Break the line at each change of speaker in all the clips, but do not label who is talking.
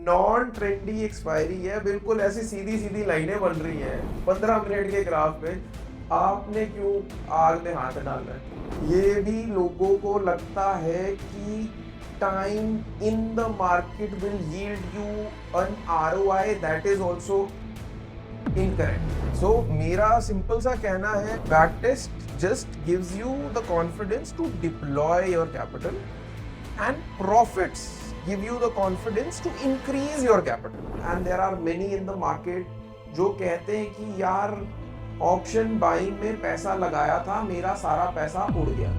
Non trendy expiry है, बिल्कुल ऐसी सीधी सीधी लाइनें बन रही हैं 15 मिनट के ग्राफ में। आपने क्यों आग में हाथ डालना है? ये भी लोगों को लगता है कि time in the market will yield you an ROI, that is also incorrect. So मेरा सिंपल सा कहना है, back test just gives you the confidence to deploy your capital and profits give you the confidence to increase your capital. And there are many in the market जो कहते हैं कि यार option buying में पैसा लगाया था, मेरा सारा पैसा उड़ गया।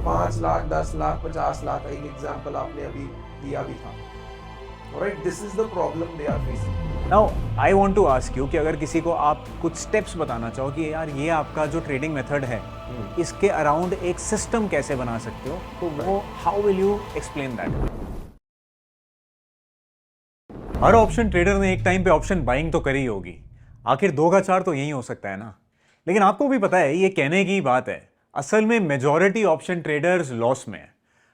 5 लाख 10 लाख 50 लाख का एक एग्जांपल आपने अभी दिया भी था। Alright, this is the problem they are facing.
Now, I want to ask you कि अगर किसी को आप कुछ स्टेप्स बताना चाहो कि यार ये आपका जो ट्रेडिंग मेथड है इसके अराउंड एक सिस्टम कैसे बना सकते हो, तो वो how will you explain that? Her option trader ने एक टाइम पे ऑप्शन बाइंग तो करी होगी, आखिर 2 का 4 तो यही हो सकता है ना। लेकिन आपको भी पता है ये कहने की बात है, असल में मेजॉरिटी ऑप्शन ट्रेडर्स लॉस में है।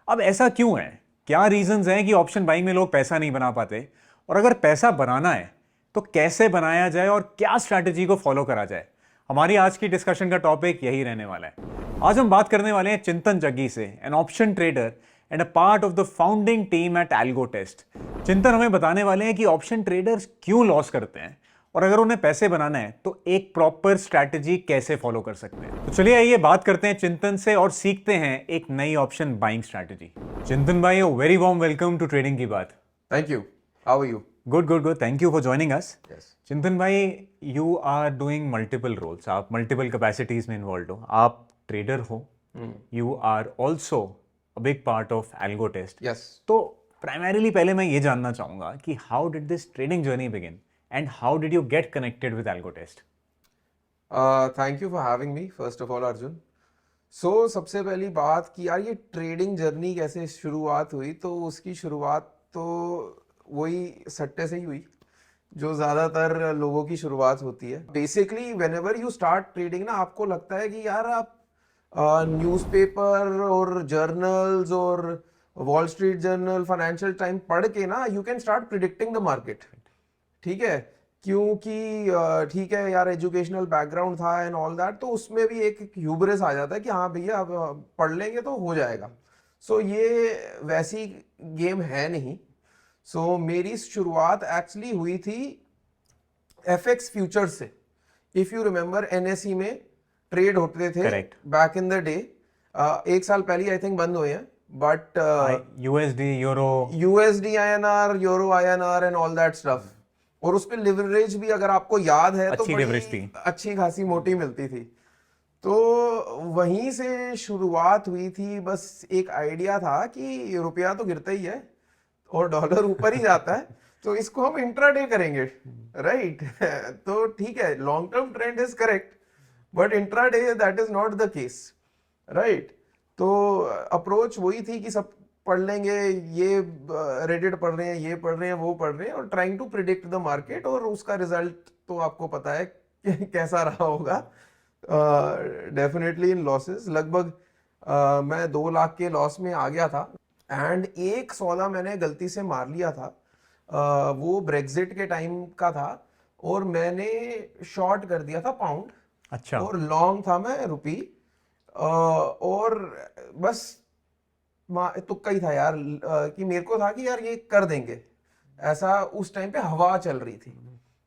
अब ऐसा क्यों है? क्या रीजंस हैं कि ऑप्शन बाइंग में लोग पैसा नहीं बना पाते? और अगर पैसा बनाना है तो कैसे बनाया जाए और क्या स्ट्रैटेजी को फॉलो करा जाए? हमारी आज की डिस्कशन का टॉपिक यही रहने वाला है। आज हम बात करने वाले हैं चिंतन जग्गी से, an option trader and a part of the founding team at AlgoTest. Chintan हमें बताने वाले हैं कि ऑप्शन ट्रेडर्स क्यों लॉस करते हैं और अगर उन्हें पैसे बनाना है तो एक प्रॉपर स्ट्रैटेजी कैसे फॉलो कर सकते हैं। तो चलिए आइए बात करते हैं चिंतन से और सीखते हैं एक नई ऑप्शन बाइंग स्ट्रैटेजी। चिंतन भाई, very warm welcome to trading की बात।
Thank you. How are you?
Good. Thank you for joining us.
Yes.
Chintan भाई, you are doing multiple roles, आप मल्टीपल कैपेसिटीज में इन्वॉल्व हो। आप ट्रेडर हो, you are also a big part of AlgoTest.
Yes.
तो primarily पहले मैं ये जानना चाहूंगा कि how did this trading journey begin and how did you get connected with एल्गोटेस्ट?
Thank you for having me, first of all, Arjun. So सबसे पहली बात कि यार ये ट्रेडिंग जर्नी कैसे शुरुआत हुई, तो उसकी शुरुआत तो वही सट्टे से ही हुई जो ज़्यादातर लोगों की शुरुआत होती है। Basically whenever you start trading ना, आपको लगता है कि यार आप न्यूज़पेपर और जर्नल्स और wall street journal, financial time पढ़ के ना you can start predicting the market. ठीक है, क्योंकि ठीक है यार, एजुकेशनल बैकग्राउंड था एंड ऑल दैट, तो उसमें भी एक ह्यूब्रिस आ जाता है कि हाँ भैया अब पढ़ लेंगे तो हो जाएगा। सो ये वैसी गेम है नहीं। सो मेरी शुरुआत एक्चुअली हुई थी एफएक्स फ्यूचर से। इफ यू रिमेंबर, एनएसई में ट्रेड होते थे
Correct.
Back in the day. 1 साल पहले आई थिंक बंद हुए हैं, but
USD, euro,
USD INR, euro INR and all that stuff. और उस पे लिवरेज भी अगर आपको याद है तो
अच्छी
बड़ी
leverage थी।
अच्छी खासी मोटी मिलती थी। तो वहीं से शुरुआत हुई थी। बस एक आइडिया था कि रुपया तो गिरता ही है और डॉलर ऊपर ही जाता है, तो इसको हम इंट्राडे करेंगे, राइट? तो ठीक है, long term trend is correct, but intraday that is not the case, right? तो अप्रोच वही थी कि सब पढ़ लेंगे, ये रेडिट पढ़ रहे हैं, ये पढ़ रहे हैं, वो पढ़ रहे हैं, और trying to predict the market. और उसका रिजल्ट तो आपको पता है कैसा रहा होगा। डेफिनेटली इन लॉसेस, लगभग मैं 2 लाख के लॉस में आ गया था। एंड एक सौदा मैंने गलती से मार लिया था, वो ब्रेक्जिट के टाइम का था, और मैंने शॉर्ट कर दिया था पाउंड।
अच्छा।
और लॉन्ग था मैं रुपी। और बस तुक्का ही था यार, कि मेरे को था कि यार ये कर देंगे, ऐसा उस टाइम पे हवा चल रही थी।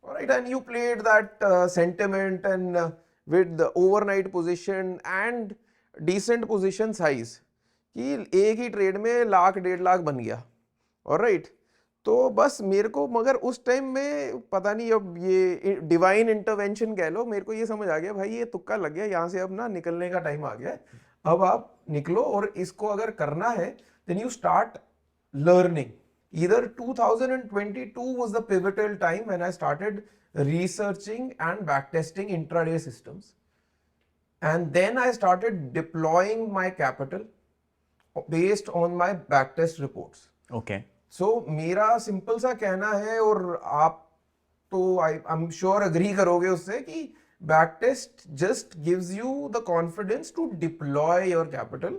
Right, and you played that sentiment and with overnight position and decent position size, कि एक ही ट्रेड में 1 लाख 1.5 लाख बन गया। ऑलराइट, तो बस मेरे को, मगर उस टाइम में पता नहीं, अब ये डिवाइन इंटरवेंशन कह लो, मेरे को ये समझ आ गया भाई ये तुक्का लग गया, यहाँ से अब ना निकलने का टाइम आ गया। अब आप निकलो, और इसको अगर करना है then you start learning. Either 2022 was the pivotal time when I started researching and backtesting intraday systems, and then I started deploying my capital based on my backtest reports.
Okay.
So मेरा simple सा कहना है, और आप तो आई am sure agree करोगे उससे, कि backtest just gives you the confidence to deploy your capital,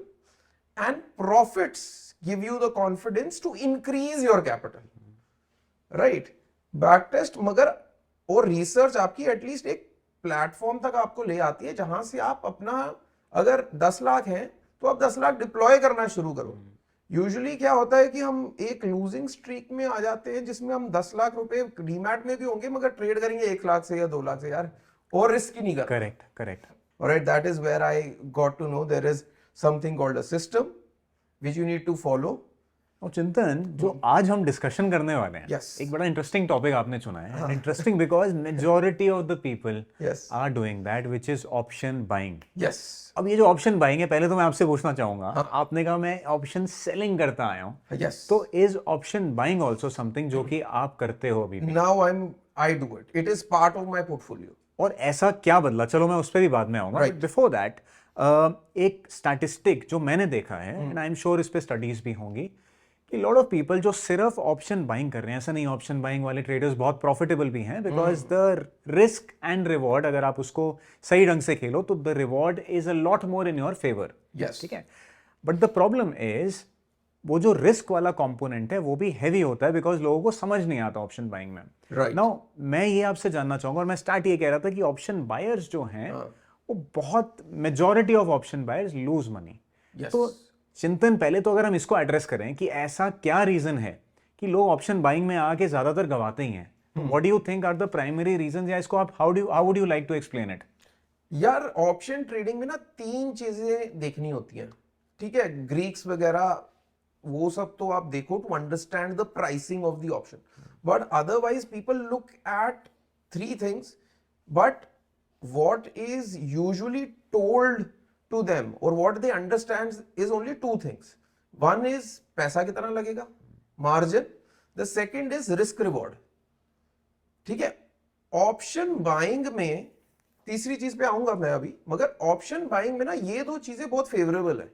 and profits give you the confidence to increase your capital, right, back test, मगर और रिसर्च आपकी एटलीस्ट एक प्लेटफॉर्म तक आपको ले आती है जहां से आप अपना, अगर 10 लाख है तो आप 10 लाख डिप्लॉय करना शुरू करो। यूजुअली क्या होता है कि हम एक लूजिंग स्ट्रीक में आ जाते हैं जिसमें हम 10 लाख रुपए डीमैट में भी होंगे मगर ट्रेड करेंगे 1 लाख से या 2 लाख से यार, और रिस्क ही नहीं करना।
Correct correct.
Alright, that is where I got to know there is something called a system which you need to follow.
और चिंतन, जो आज हम डिस्कशन करने वाले हैं,
Yes.
एक बड़ा इंटरेस्टिंग टॉपिक आपने चुना है। Interesting because majority of the people
Yes.
Are doing that, which is option buying.
Yes.
अब ये जो ऑप्शन बाइंग है, पहले तो मैं आपसे पूछना चाहूंगा, आपने कहा मैं ऑप्शन सेलिंग करता आया हूँ,
Yes.
तो is option buying also something जो कि आप करते हो अभी भी?
Now I do it. It is part of my portfolio.
और ऐसा क्या बदला, चलो मैं उस पर भी बाद में आऊंगा,
Right.
बिफोर दैट एक स्टैटिस्टिक जो मैंने देखा है, एंड आई एम श्योर इस पे स्टडीज भी होंगी, कि लॉट ऑफ पीपल जो सिर्फ ऑप्शन बाइंग कर रहे हैं, ऐसा नहीं, ऑप्शन बाइंग वाले ट्रेडर्स बहुत प्रॉफिटेबल भी हैं, because the risk and reward, अगर आप उसको सही ढंग से खेलो तो the reward is a lot more in your favour.
Yes.
ठीक है, बट द प्रॉब्लम इज वो जो रिस्क वाला कंपोनेंट है वो भी हैवी होता है, बिकॉज लोगों को समझ नहीं आता ऑप्शन बाइंग में।
Right.
नाउ मैं ये आपसे जानना चाहूंगा, और मैं स्टार्ट ये कह रहा था कि ऑप्शन बायर्स जो हैं वो बहुत, majority of option buyers lose money.
Yes.
तो चिंतन, पहले तो अगर हम इसको एड्रेस करें कि ऐसा क्या रीजन है कि लोग ऑप्शन बाइंग में आके ज्यादातर गवाते ही हैं, what do you think are the primary reasons, या इसको आप how would you like to explain it?
यार, ऑप्शन ट्रेडिंग में ना 3 चीजें देखनी होती हैं, ठीक है? ग्रीक्स वगैरह वो सब तो आप देखो to understand the pricing of the option, but otherwise people look at 3 things, but what is usually told to them or what they understand is only 2 things. One is पैसा कितना लगेगा, margin. The second is risk reward. ठीक है? Option buying में, तीसरी चीज पे आऊंगा मैं अभी, मगर ऑप्शन बाइंग में ना ये 2 चीजें बहुत फेवरेबल है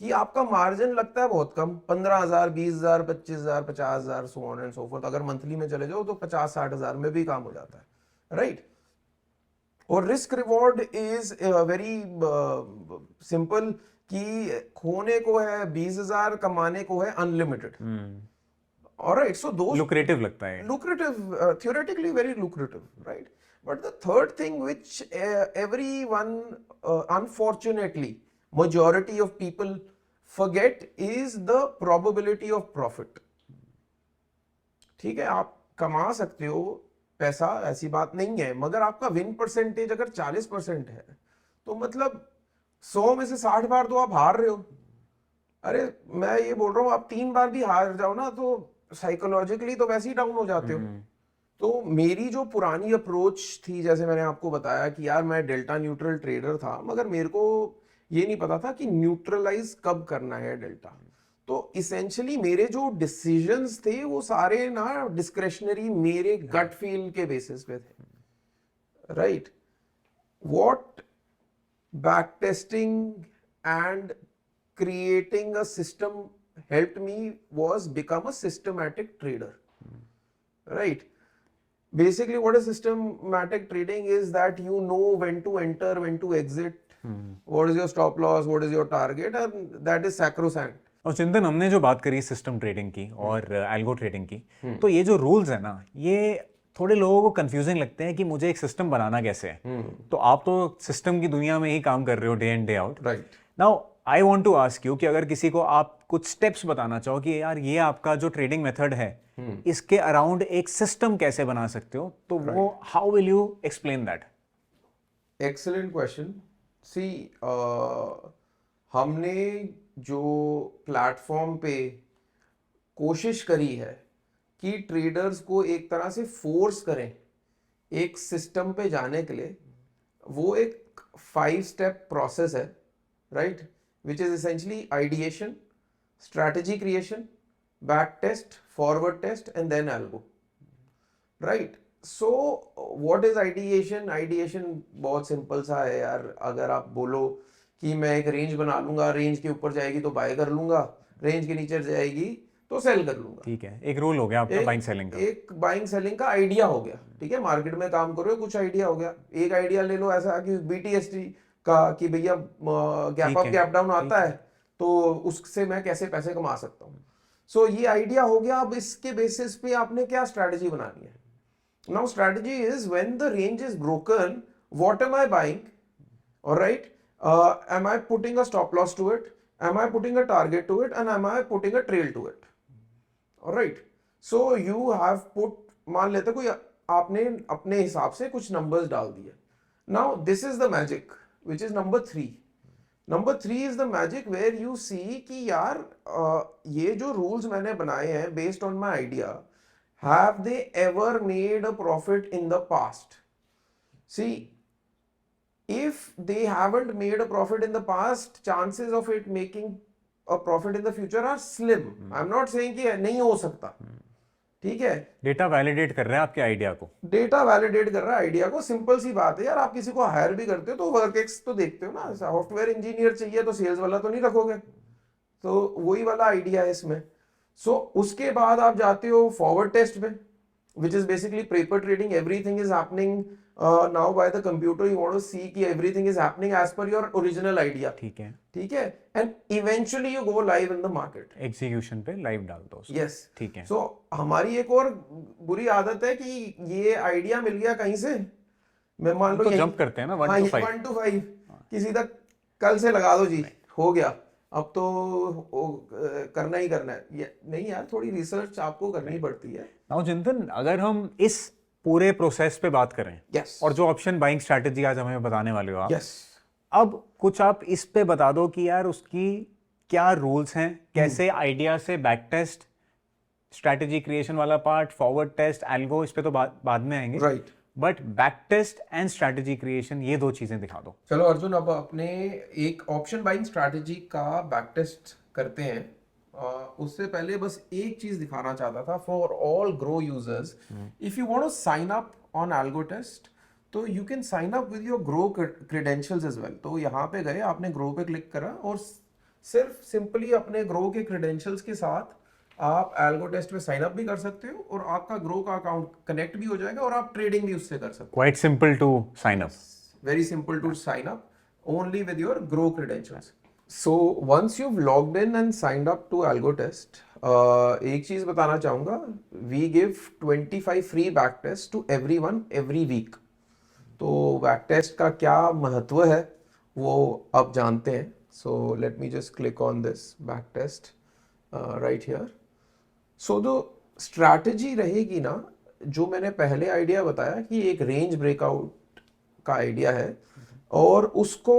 कि आपका मार्जिन लगता है बहुत कम, 15,000, 20,000, 25,000, 50,000, so on and so forth. अगर मंथली में चले जाओ तो 50-60 हजार में भी काम हो जाता है, राइट? और risk reward is very simple कि खोने को है 20,000, कमाने को है अनलिमिटेड। ऑलराइट, सो दोस
लुक्रेटिव लगता है,
lucrative, theoretically very lucrative, right? But the third thing which everyone, unfortunately, majority of people forget is the probability of profit. ठीक है, आप कमा सकते हो पैसा, ऐसी बात नहीं है, मगर आपका विन परसेंटेज अगर 40% है तो मतलब 100 में से 60 बार तो आप हार रहे हो। अरे मैं ये बोल रहा हूँ, आप 3 बार भी हार जाओ ना तो साइकोलॉजिकली तो वैसे ही डाउन हो जाते हो। तो मेरी जो पुरानी अप्रोच थी, जैसे मैंने आपको बताया कि यार मैं डेल्टा न्यूट्रल ट्रेडर था, मगर मेरे को ये नहीं पता था कि न्यूट्रलाइज कब करना है डेल्टा। तो इसेंशियली मेरे जो डिसीजंस थे वो सारे ना डिस्क्रेशनरी, मेरे गट फील के बेसिस पे थे, right? What back testing and creating a system helped me was become a systematic trader, right? Basically what is systematic trading is that you know when to enter, when to exit, what is your stop loss, what is your target, and that is sacrosanct.
और चिंतन, हमने जो बात करी system trading की और algo trading की, तो ये जो रूल्स है ना, ये थोड़े लोगों को कंफ्यूजिंग लगते हैं कि मुझे एक सिस्टम बनाना कैसे है। तो आप तो सिस्टम की दुनिया में ही काम कर रहे हो day in day out,
right?
Now I want to ask you कि अगर किसी को आप कुछ स्टेप्स बताना चाहो कि यार ये आपका जो ट्रेडिंग मेथड है, इसके अराउंड एक सिस्टम कैसे बना सकते हो, तो वो how will you explain that?
Excellent question. See, हमने जो प्लेटफॉर्म पे कोशिश करी है कि ट्रेडर्स को एक तरह से फोर्स करें एक सिस्टम पे जाने के लिए, वो एक 5 स्टेप प्रोसेस है, right? Which is essentially ideation, strategy creation, back test, forward test, and then algo, right? So what is ideation? Ideation बहुत सिंपल सा है यार। अगर आप बोलो कि मैं एक रेंज बना लूंगा, रेंज के ऊपर जाएगी तो बाय कर लूंगा, रेंज के नीचे जाएगी तो सेल कर लूंगा।
ठीक है, एक रूल हो गया आपका बाइंग सेलिंग का।
एक बाइंग सेलिंग का आइडिया हो गया, ठीक है? मार्केट में काम करो, कुछ आइडिया हो गया। एक आइडिया ले लो ऐसा कि BTST का, कि भैया गैप अप गैप डाउन आता है तो उससे मैं कैसे पैसे कमा सकता हूँ। सो ये आइडिया हो गया। अब इसके बेसिस पे आपने क्या स्ट्रैटेजी बनानी है? Now strategy is when the range is broken, what am I buying? Alright, am I putting a stop loss to it? Am I putting a target to it? And am I putting a trail to it? Alright, so you have put, मान लेते कोई आपने अपने हिसाब से कुछ numbers डाल दिए. Now this is the magic, which is number 3. Number 3 is the magic where you see कि यार ये जो rules मैंने बनाए हैं based on my idea, have they ever made a profit in the past? See, if they haven't made a profit in the past, chances of it making a profit in the future are slim. I'm not saying कि नहीं हो सकता, ठीक है?
Data validate कर रहा है आपके आइडिया को,
डेटा वैलिडेट कर रहा है आइडिया को। सिंपल सी बात है यार, आप किसी को हायर भी करते हो तो वर्क एक्स तो देखते हो ना। सॉफ्टवेयर इंजीनियर चाहिए तो सेल्स वाला तो नहीं रखोगे, तो वही वाला आइडिया है इसमें। सो उसके बाद आप जाते हो फॉरवर्ड टेस्ट में, which is basically paper trading. Everything is happening now by the computer. You want to see कि everything is happening as per your original idea.
ठीक है,
ठीक है, and eventually you go live in the market.
Execution पे live डाल दो उसको।
Yes.
ठीक है।
So हमारी एक और बुरी आदत है कि ये आइडिया मिल गया कहीं से, मैं मान लो
तो जंप करते हैं ना 1 to 5।
1 to 5 किसी तक कल से लगा दो जी, हो गया, अब तो करना ही करना है। ये नहीं यार, थोड़ी रिसर्च आपको करनी पड़ती है।
नाउ चिंतन, अगर हम इस पूरे प्रोसेस पे बात करें,
यस,
और जो ऑप्शन बाइंग स्ट्रैटेजी आज हमें बताने वाले हो आप,
यस,
अब कुछ आप इस पे बता दो कि यार उसकी क्या रूल्स हैं, कैसे आइडिया से बैक टेस्ट, स्ट्रैटेजी क्रिएशन वाला पार्ट, फॉरवर्ड टेस्ट, एल्गो, इस पे तो बाद में आएंगे,
right.
But back test and strategy creation, ये 2 चीजें दिखा दो।
चलो अर्जुन, अब अपने एक ऑप्शन बाइंग स्ट्रैटेजी का बैक टेस्ट करते हैं। उससे पहले बस एक चीज दिखाना चाहता था for all Groww users. If you want to sign up on AlgoTest, तो you can sign up with your Groww credentials as well. तो यहाँ पे गए, आपने ग्रो पे क्लिक करा और सिर्फ सिंपली अपने ग्रो के क्रेडेंशियल्स के साथ आप एल्गो टेस्ट में साइन अप भी कर सकते हो और आपका ग्रो का अकाउंट कनेक्ट भी हो जाएगा और आप ट्रेडिंग भी उससे कर सकते हो।
Quite simple to sign up,
very simple to sign up only with your grow credentials. So once you've logged in and signed up to AlgoTest, एक चीज बताना चाहूंगा, we give 25 free back tests to everyone every week. तो back test का क्या महत्व है वो अब जानते हैं। So let me just click on this back test right here. So the strategy रहेगी ना, जो मैंने पहले आइडिया बताया कि एक रेंज ब्रेकआउट का आइडिया है, और उसको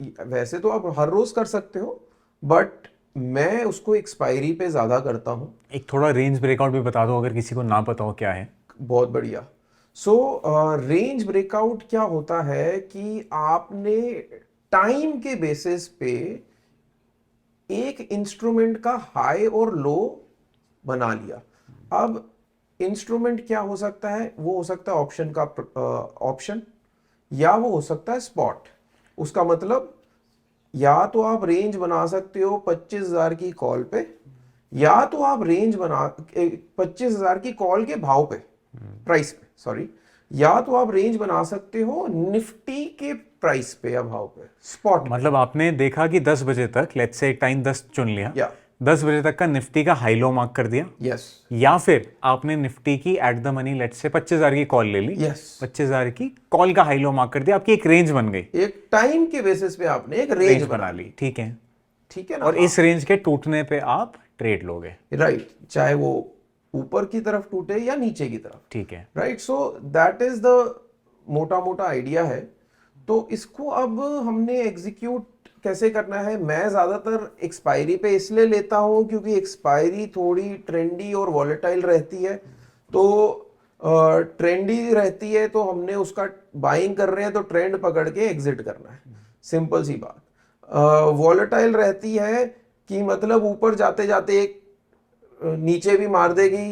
वैसे तो आप हर रोज कर सकते हो, बट मैं उसको एक्सपायरी पे ज्यादा करता हूँ।
एक थोड़ा रेंज ब्रेकआउट भी बता दो अगर किसी को ना पता हो क्या है।
बहुत बढ़िया। सो रेंज ब्रेकआउट क्या होता है कि आपने टाइम के बेसिस पे एक इंस्ट्रूमेंट का हाई और लो बना लिया। अब इंस्ट्रूमेंट क्या हो सकता है? वो हो सकता है ऑप्शन का ऑप्शन, या वो हो सकता है स्पॉट। उसका मतलब या तो आप रेंज बना सकते हो 25,000 की कॉल पे, या तो आप रेंज बना 25,000 की कॉल के भाव पे, प्राइस पे, सॉरी, या तो आप रेंज बना सकते हो निफ्टी के प्राइस पे या भाव पे, स्पॉट।
मतलब आपने देखा कि 10 बजे तक, लेट्स से एक टाइम 10 चुन लिया,
या
10 बजे तक का निफ्टी का हाई लो मार्क कर दिया,
यस,
या फिर आपने निफ्टी की eight the money let's say 25,000 की कॉल ले ली,
यस,
25,000 की कॉल का हाई लो मार्क कर दिया, आपकी एक रेंज बन गई,
एक टाइम के बेसिस पे आपने एक
रेंज बना ली, ठीक है,
ठीक है ना।
और इस रेंज के टूटने पे आप ट्रेड लोगे,
राइट, चाहे वो ऊपर की तरफ टूटे या नीचे की तरफ,
ठीक है,
right. So that is the मोटा मोटा आइडिया है। तो इसको अब हमने एग्जीक्यूट कैसे करना है? मैं ज्यादातर एक्सपायरी पे इसलिए लेता हूं क्योंकि एक्सपायरी थोड़ी ट्रेंडी और वॉलेटाइल रहती है। तो ट्रेंडी रहती है तो हमने उसका बाइंग कर रहे हैं तो ट्रेंड पकड़ के एग्जिट करना है, सिंपल सी बात। वॉलेटाइल रहती है कि मतलब ऊपर जाते जाते एक नीचे भी मार देगी,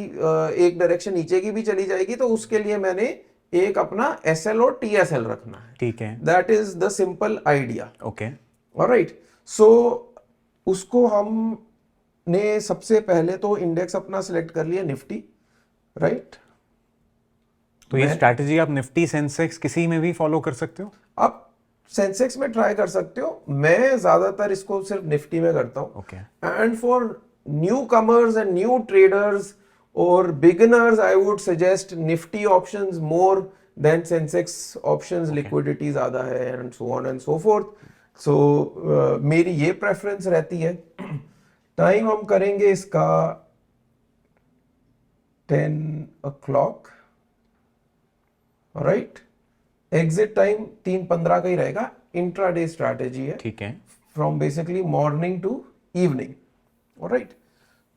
एक डायरेक्शन नीचे की भी चली जाएगी, तो उसके लिए मैंने एक अपना SL और TSL रखना है,
ठीक है,
that is the simple idea.
Okay,
alright. So उसको हमने सबसे पहले तो इंडेक्स अपना सिलेक्ट कर लिया निफ्टी, राइट।
तो ये स्ट्रैटेजी आप निफ्टी सेंसेक्स किसी में भी फॉलो कर सकते हो?
आप सेंसेक्स में ट्राई कर सकते हो, मैं ज्यादातर इसको सिर्फ निफ्टी में करता हूँ।
Okay,
and for newcomers and new traders or beginners, I would suggest Nifty options more than Sensex options. Liquidity ज़्यादा है and so on and so forth. So मेरी ये preference रहती है. टाइम हम करेंगे इसका 10 o'clock. Alright. Exit time 3:15 का ही रहेगा. Intraday strategy है.
ठीक है.
From basically morning to evening. Alright.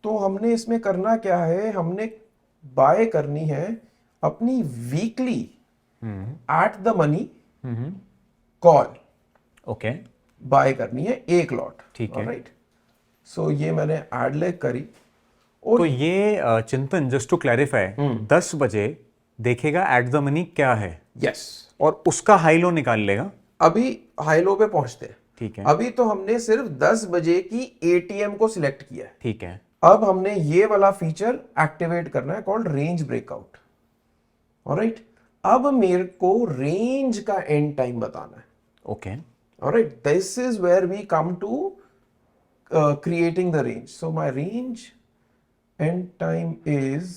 तो हमने इसमें करना क्या है, हमने बाय करनी है अपनी weekly at the money call.
Okay.
Buy करनी है एक लॉट.
ठीक है.
राइट. सो ये मैंने एड लेग करी.
तो ये चिंतन, जस्ट टू क्लैरिफाई, 10 बजे देखेगा एट द मनी क्या है.
यस.
और उसका हाई लो निकाल लेगा.
अभी हाई लो पे पहुंचते हैं.
ठीक है.
अभी तो हमने सिर्फ 10 बजे की एटीएम को सिलेक्ट किया है.
ठीक है.
अब हमने ये वाला फीचर एक्टिवेट करना है कॉल्ड रेंज ब्रेकआउट. ऑलराइट. अब मेरे को रेंज का एंड टाइम बताना है.
Okay.
Alright. This is where we come to creating the range. So my range end time is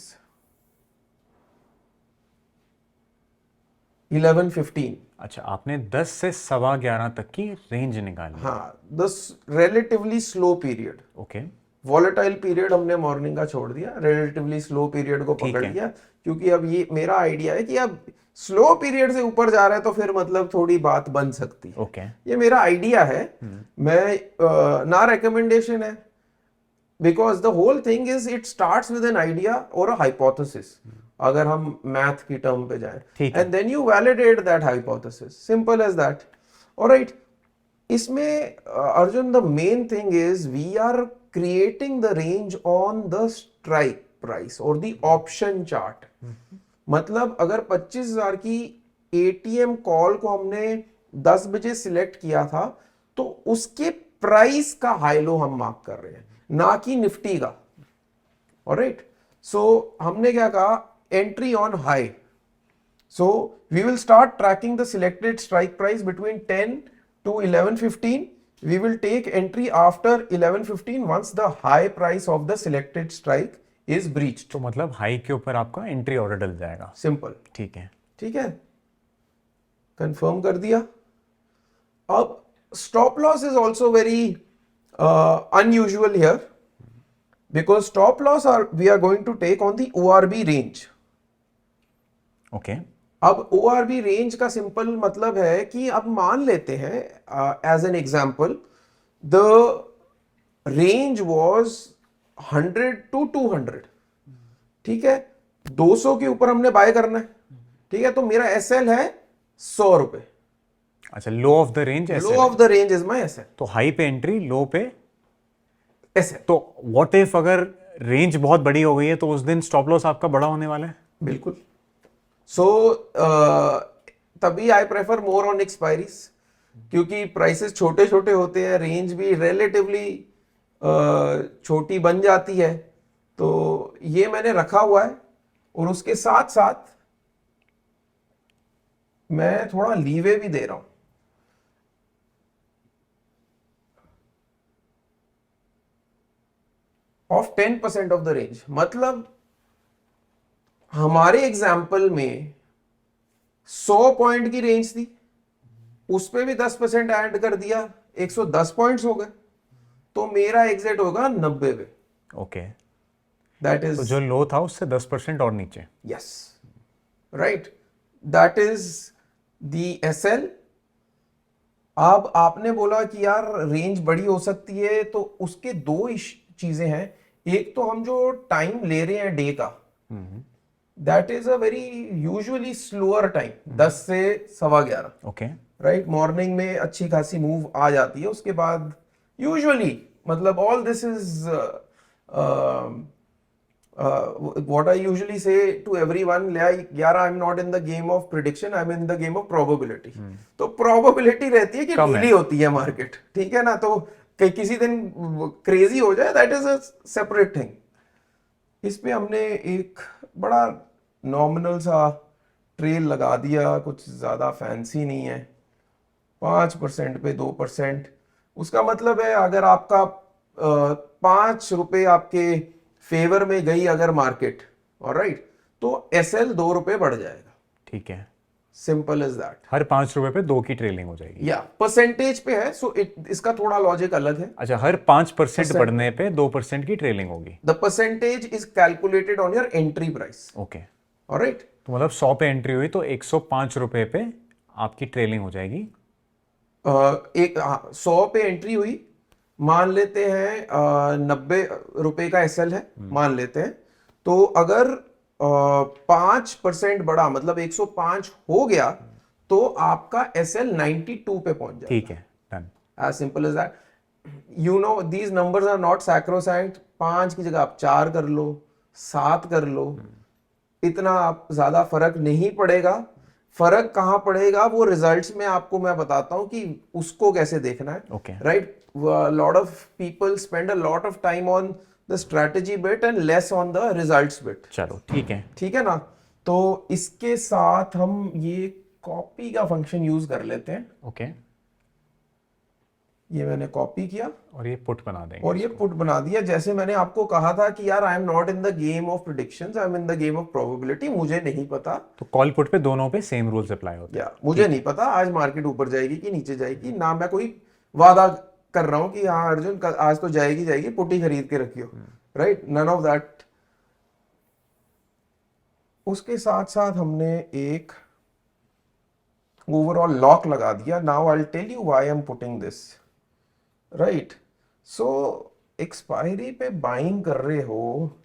11:15.
अच्छा, आपने 10 से 11:15 तक की रेंज निकाली.
हाँ, this relatively slow period.
Okay.
Volatile period हमने मॉर्निंग का छोड़ दिया, रिलेटिवली स्लो पीरियड को पकड़ लिया, क्योंकि अब ये मेरा आइडिया है कि अब स्लो पीरियड से ऊपर जा रहा है तो फिर मतलब थोड़ी बात बन सकती है.
ओके.
ये मेरा आइडिया है. मैं ना रिकमेंडेशन है, because the whole thing is it starts with an idea और अ हाइपोथेसिस. अगर हम मैथ की टर्म पे जाएं, and then you validate that hypothesis. Simple as that. Alright. इसमें Arjun the main thing is we are creating the range on the strike price or the option chart. मतलब अगर 25,000 की ATM call को हमने 10 बजे सिलेक्ट किया था तो उसके प्राइस का हाई लो हम मार्क कर रहे हैं, ना कि निफ्टी का. ऑलराइट. सो हमने क्या कहा, entry on high. So we will start tracking the selected strike price between 10 to 11:15. We will take entry after 11:15 once the high price of the selected strike is breached.
तो मतलब high के ऊपर आपका entry order डल जाएगा.
Simple.
ठीक है.
ठीक है. कंफर्म कर दिया. अब stop loss is also very unusual here, because stop loss we are going to take on the ORB range.
Okay.
अब ORB रेंज का सिंपल मतलब है कि अब मान लेते हैं as an example the range was 100 to 200. ठीक है. 200 के ऊपर हमने बाय करना है. ठीक है. तो मेरा SL है 100 रुपए.
अच्छा, low of the range.
Low of the range is my SL.
तो हाई पे एंट्री, लो पे
SL.
तो व्हाट इफ अगर रेंज बहुत बड़ी हो गई है तो उस दिन स्टॉप लॉस आपका बड़ा होने वाला है.
बिल्कुल. सो तभी I prefer more on expiries, क्योंकि प्राइसेस छोटे छोटे होते हैं, रेंज भी रिलेटिवली छोटी बन जाती है. तो ये मैंने रखा हुआ है. और उसके साथ साथ मैं थोड़ा लीवे भी दे रहा हूं. Of 10% of the range. मतलब हमारे एग्जाम्पल में 100 पॉइंट की रेंज थी, उस पे भी 10% ऐड कर दिया, 110 पॉइंट्स हो गए. तो मेरा एग्जिट होगा 90 पे.
ओके.
दैट इज
तो जो लो था उससे 10% और नीचे.
Yes. Right. That is the SL. अब आपने बोला कि यार रेंज बड़ी हो सकती है, तो उसके दो चीजें हैं. एक तो हम जो टाइम ले रहे हैं डे का, that is a very usually slower time. 10 से 11:15.
ओके.
राइट. मॉर्निंग में अच्छी खासी मूव आ जाती है. उसके बाद यूजुअली मतलब all this is what I usually say to everyone, यार आई am not in the game of prediction, I am in the game of probability. तो प्रोबेबिलिटी रहती है कि डीली होती है मार्केट. ठीक है ना. तो किसी दिन क्रेजी हो जाए, that is a separate thing. इस पे हमने एक बड़ा नॉमिनल सा ट्रेल लगा दिया, कुछ ज़्यादा फैंसी नहीं है. 5% पे 2%. उसका मतलब है अगर आपका ₹5 आपके फेवर में गई अगर मार्केट, ऑलराइट, तो एसएल ₹2 बढ़ जाएगा।
ठीक है,
सिंपल इज दैट।
हर 5 रुपए पे 2 की ट्रेलिंग हो जाएगी।
या परसेंटेज पे है, सो इसका थोड़ा लॉजिक अलग है।
अच्छा, हर 5% बढ़ने पे 2% की ट्रेलिंग होगी।
The percentage is calculated on your entry price,
okay,
alright.
तो मतलब 100 पे एंट्री हुई तो 105 रुपए पे आपकी ट्रेलिंग हो जाएगी।
एक 100 पे एंट्री हुई, मान लेते हैं ₹90 का एसएल है, मान लेते हैं। तो अगर 5% बढ़ा, मतलब 105 हो गया, तो आपका एसएल 92 पे पहुंच जाएगा।
ठीक है, done.
As simple as that. You know these numbers are not sacrosanct. 5 की जगह आप 4 कर लो, 7 कर लो, इतना आप ज्यादा फर्क नहीं पड़ेगा। फर्क कहां पड़ेगा वो रिजल्ट्स में आपको मैं बताता हूं कि उसको कैसे देखना है।
Okay.
Right, lot of people spend a lot of time on the strategy bit and less on the results bit.
चलो ठीक है।
ठीक है ना। तो इसके साथ हम ये कॉपी का फंक्शन यूज कर लेते हैं।
ओके,
ये मैंने कॉपी किया
और ये पुट बना देंगे।
और ये पुट बना दिया। जैसे मैंने आपको कहा था कि यार आई am not in the game of predictions, I am in the game of probability. मुझे नहीं पता,
तो कॉल पुट पे दोनों पे सेम रूल्स अप्लाई होते हैं।
या मुझे नहीं पता आज मार्केट ऊपर जाएगी कि नीचे जाएगी। ना मैं कोई वादा कर रहा हूं कि हाँ अर्जुन आज तो जाएगी जाएगी, पुट ही खरीद के रखियो, राइट, नन ऑफ दैट। उसके साथ साथ हमने एक ओवरऑल लॉक लगा दिया। Now I will tell you why I am putting this, right. So expiry पे बाइंग कर रहे हो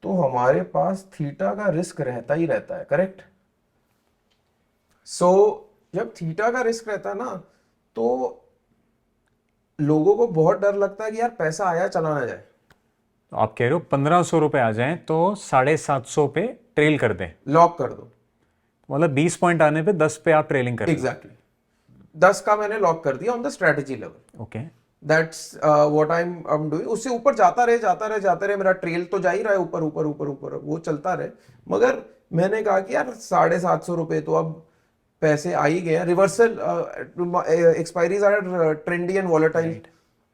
तो हमारे पास थीटा का रिस्क रहता ही रहता है, करेक्ट। सो जब थीटा का रिस्क रहता है ना, तो लोगों को बहुत डर लगता है कि यार पैसा आया चला ना जाए।
तो आप कह रहे हो 1500 रुपए आ जाएं तो 750 पे ट्रेल कर दें,
लॉक कर दो।
मतलब 20 पॉइंट आने पे 10 पे आप ट्रेलिंग कर रहे
एग्जैक्टली 10 का मैंने लॉक कर दिया ऑन द स्ट्रेटेजी लेवल।
हो। Okay,
that's what I am doing. उससे ऊपर जाता रहे जाता रहे जाता रहे, मेरा ट्रेल तो जा ही रहा है ऊपर ऊपर ऊपर ऊपर, वो चलता रहे। मगर मैंने कहा कि यार 750 रुपए तो अब पैसे आ ही गए। Reversal expiries are trendy and volatile.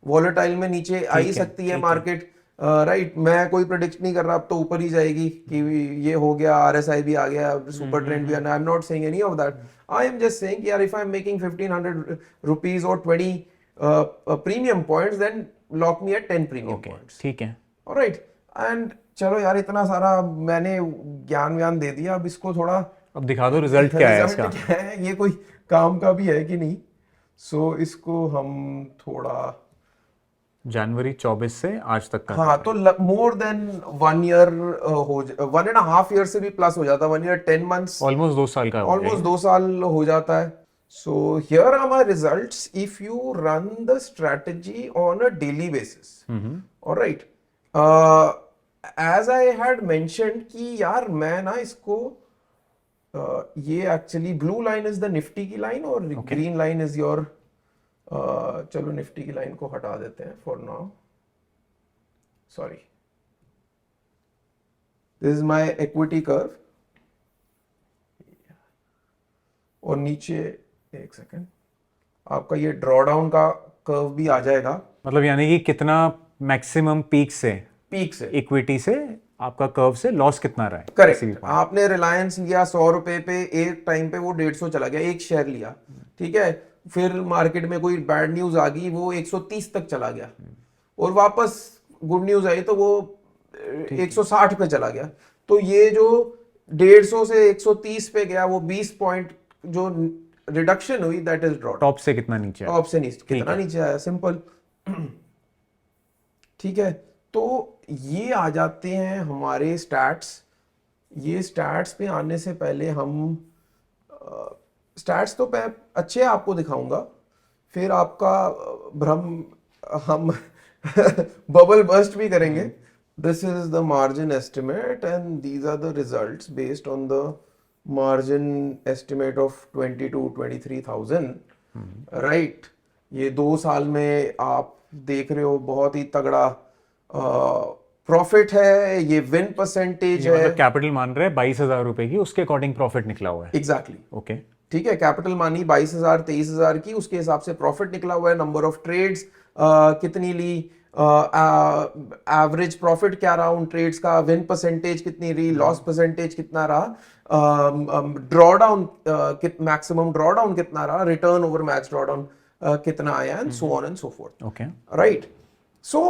Volatile में नीचे आ ही सकती है मार्केट, राइट। मैं कोई प्रेडिक्ट नहीं कर रहा, अब तो ऊपर ही जाएगी कि ये हो गया, आरएसआई भी आ गया, सुपर ट्रेंड भी आना। I am not saying any of that. I am just saying यार if I am making 1500 rupees और 20 premium points, then lock me at 10 premium points.
ठीक है,
ऑलराइट। एंड चलो यार इतना सारा मैंने ज्ञान व्यान दे दिया, अब इसको थोड़ा
अब दिखा दो रिजल्ट क्या है
रिजल्ट
इसका।
क्या है, ये कोई काम का भी है कि नहीं। सो इसको हम थोड़ा
जनवरी 24 से आज तक का।
हाँ, तो मोर देन 1 ईयर हो 1.5 ईयर से भी प्लस हो जाता है। 1 ईयर 10 मंथ्स,
ऑलमोस्ट 2 साल का हो
ऑलमोस्ट 2 साल हो जाता है। So here are my results if you run the strategy on a daily basis, alright. As I had mentioned कि यार मैं ना इसको ये actually blue line is the Nifty की लाइन और ग्रीन लाइन इज योर, चलो निफ्टी की लाइन को हटा देते हैं for now, sorry. This is my equity curve और नीचे एक सेकेंड आपका ये ड्रॉ डाउन का कर्व भी आ जाएगा।
मतलब यानी कि कितना मैक्सिमम पीक से इक्विटी से आपका कर्व से लॉस कितना रहा है।
करेक्ट। आपने रिलायंस लिया 100 रुपए पे, एक टाइम पे वो 150 चला गया, एक शेयर लिया, ठीक है। फिर मार्केट में कोई बैड न्यूज आ गई, वो 130 तक चला गया, और वापस गुड न्यूज आई तो वो 160 पे चला गया। तो ये जो 150 से 130 पे गया, वो 20 पॉइंट जो रिडक्शन हुई, दैट इज ड्रॉ।
टॉप से कितना नीचे
टॉप से नीचे कितना नीचे आया, सिंपल। ठीक है, तो ये आ जाते हैं हमारे स्टैट्स। ये स्टैट्स पे आने से पहले हम स्टैट्स तो मैं अच्छे आपको दिखाऊंगा, फिर आपका भ्रम हम बबल बस्ट भी करेंगे। This is the margin estimate and these are the results based on the margin estimate of 22-23,000, right. ये 2 साल में आप देख रहे हो बहुत ही तगड़ा प्रॉफिट है। ये विन परसेंटेज है,
मतलब कैपिटल मान रहे हैं 22,000 रुपए की, उसके अकॉर्डिंग प्रॉफिट निकला हुआ है।
एग्जैक्टली।
ओके,
ठीक है, कैपिटल मानी 22,000 23,000 की, उसके हिसाब से प्रॉफिट निकला हुआ है। नंबर ऑफ ट्रेड्स कितनी ली, एवरेज प्रॉफिट क्या रहा उन ट्रेड्स का, विन परसेंटेज कितनी रही, लॉस परसेंटेज कितना रहा, ड्रॉडाउन मैक्सिमम ड्रॉडाउन कितना रहा, रिटर्न ओवर मैच ड्रॉडाउन कितना आया, and so on and so forth.
Okay,
right. So